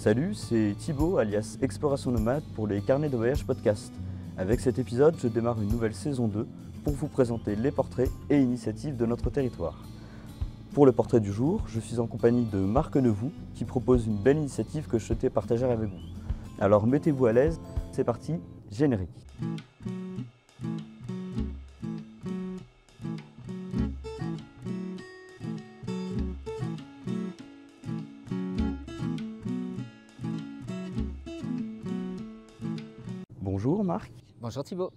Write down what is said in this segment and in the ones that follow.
Salut, c'est Thibaut alias Exploration Nomade pour les Carnets de Voyage podcast. Avec cet épisode, je démarre une nouvelle saison 2 pour vous présenter les portraits et initiatives de notre territoire. Pour le portrait du jour, je suis en compagnie de Marc Nevou qui propose une belle initiative que je souhaitais partager avec vous. Alors mettez-vous à l'aise, c'est parti, générique. Bonjour Marc. Bonjour Thibaut.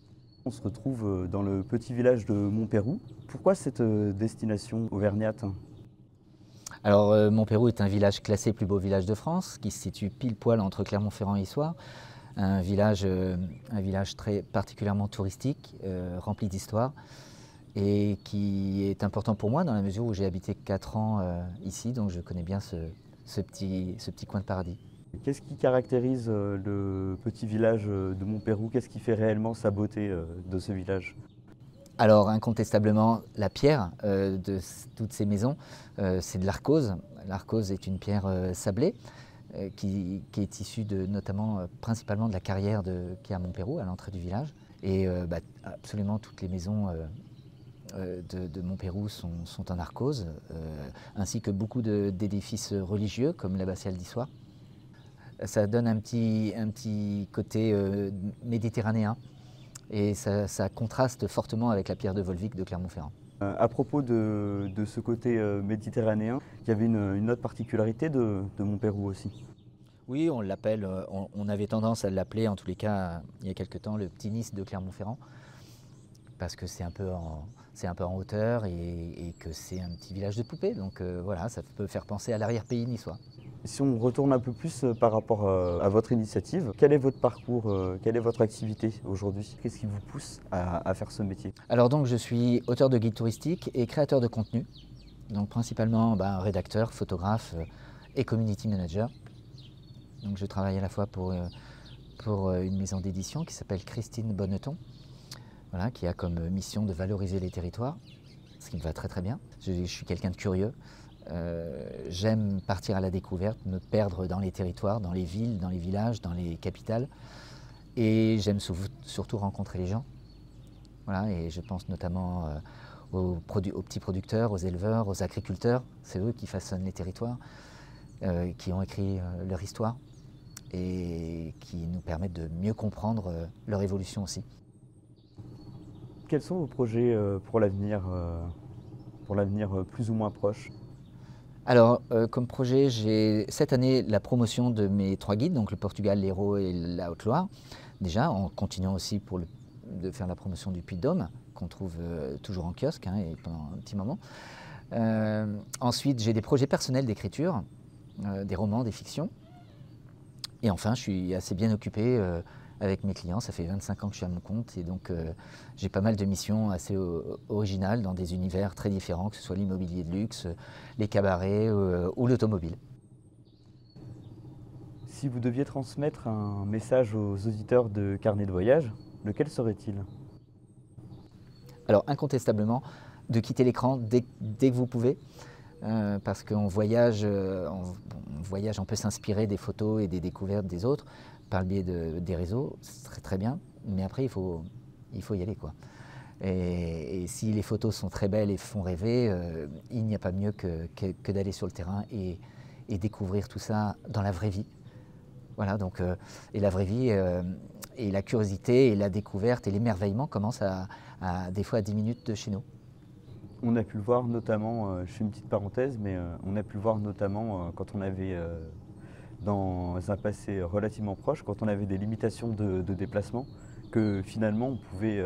On se retrouve dans le petit village de Montpérou. Pourquoi cette destination auvergnate ? Alors Montpérou est un village classé plus beau village de France qui se situe pile poil entre Clermont-Ferrand et Issoire. Un village très particulièrement touristique, rempli d'histoire et qui est important pour moi dans la mesure où j'ai habité 4 ans ici, donc je connais bien ce petit coin de paradis. Qu'est-ce qui caractérise le petit village de Montpérou ? Qu'est-ce qui fait réellement sa beauté de ce village ? Alors incontestablement, la pierre de toutes ces maisons, c'est de l'arcose. L'arcose est une pierre sablée qui est issue principalement de la carrière qui est à Montpérou, à l'entrée du village. Et absolument toutes les maisons de Montpérou sont en arcose, ainsi que beaucoup d'édifices religieux comme l'abbatiale d'Issoire. Ça donne un petit côté méditerranéen et ça contraste fortement avec la pierre de Volvic de Clermont-Ferrand. À propos de ce côté méditerranéen, il y avait une autre particularité de Montpérou aussi. Oui, on l'appelle, on avait tendance à l'appeler en tous les cas il y a quelque temps le petit Nice de Clermont-Ferrand parce que c'est un peu en hauteur et que c'est un petit village de poupées. Donc voilà, ça peut faire penser à l'arrière-pays niçois. Si on retourne un peu plus par rapport à votre initiative, quel est votre parcours, quelle est votre activité aujourd'hui ? Qu'est-ce qui vous pousse à faire ce métier ? Alors donc je suis auteur de guide touristique et créateur de contenu, donc principalement rédacteur, photographe et community manager. Donc je travaille à la fois pour une maison d'édition qui s'appelle Christine Bonneton, voilà, qui a comme mission de valoriser les territoires, ce qui me va très très bien. Je suis quelqu'un de curieux. J'aime partir à la découverte, me perdre dans les territoires, dans les villes, dans les villages, dans les capitales. Et j'aime surtout rencontrer les gens. Voilà, et je pense notamment aux petits producteurs, aux éleveurs, aux agriculteurs. C'est eux qui façonnent les territoires, qui ont écrit leur histoire et qui nous permettent de mieux comprendre leur évolution aussi. Quels sont vos projets pour l'avenir plus ou moins proche ? Alors, comme projet, j'ai cette année la promotion de mes 3 guides, donc le Portugal, l'Hérault et la Haute-Loire, déjà, en continuant aussi de faire la promotion du Puy-de-Dôme, qu'on trouve toujours en kiosque et pendant un petit moment. Ensuite, j'ai des projets personnels d'écriture, des romans, des fictions. Et enfin, je suis assez bien occupé avec mes clients. Ça fait 25 ans que je suis à mon compte et donc j'ai pas mal de missions assez originales dans des univers très différents, que ce soit l'immobilier de luxe, les cabarets ou l'automobile. Si vous deviez transmettre un message aux auditeurs de Carnet de Voyage, lequel serait-il ? Alors incontestablement, de quitter l'écran dès que vous pouvez, parce qu'on voyage, on peut s'inspirer des photos et des découvertes des autres par le biais des réseaux, c'est très très bien, mais après il faut y aller, quoi. Et si les photos sont très belles et font rêver, il n'y a pas mieux que d'aller sur le terrain et découvrir tout ça dans la vraie vie. Voilà, donc, et la vraie vie, et la curiosité, et la découverte, et l'émerveillement commencent des fois à 10 minutes de chez nous. On a pu le voir notamment, je fais une petite parenthèse, mais on a pu le voir notamment quand on avait, dans un passé relativement proche, quand on avait des limitations de déplacement, que finalement on pouvait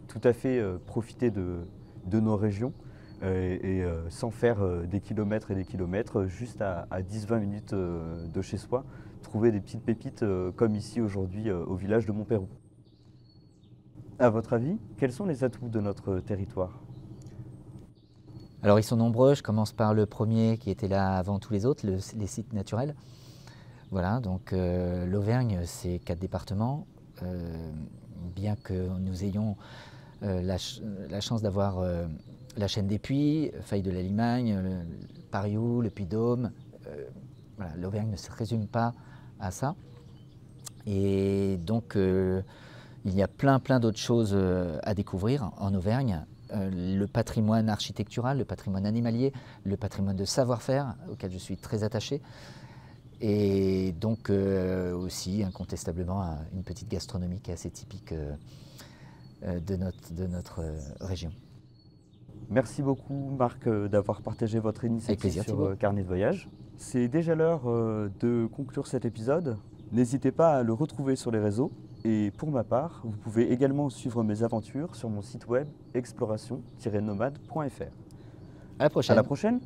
tout à fait profiter de nos régions et sans faire des kilomètres et des kilomètres, juste à 10-20 minutes de chez soi, trouver des petites pépites comme ici aujourd'hui au village de Montpérou. À votre avis, quels sont les atouts de notre territoire ? Alors ils sont nombreux, je commence par le premier qui était là avant tous les autres, les sites naturels. Voilà, donc l'Auvergne c'est 4 départements, bien que nous ayons la chance d'avoir la chaîne des Puys, Faille de la Limagne, le Pariou, le Puy-de-Dôme. voilà, l'Auvergne ne se résume pas à ça. Et donc, il y a plein d'autres choses à découvrir en Auvergne. Le patrimoine architectural, le patrimoine animalier, le patrimoine de savoir-faire auquel je suis très attaché. Et donc aussi incontestablement une petite gastronomie qui est assez typique de notre région. Merci beaucoup Marc d'avoir partagé votre initiative plaisir, sur Thibaut. Carnet de voyage. C'est déjà l'heure de conclure cet épisode. N'hésitez pas à le retrouver sur les réseaux. Et pour ma part, vous pouvez également suivre mes aventures sur mon site web exploration-nomade.fr. À la prochaine. À la prochaine.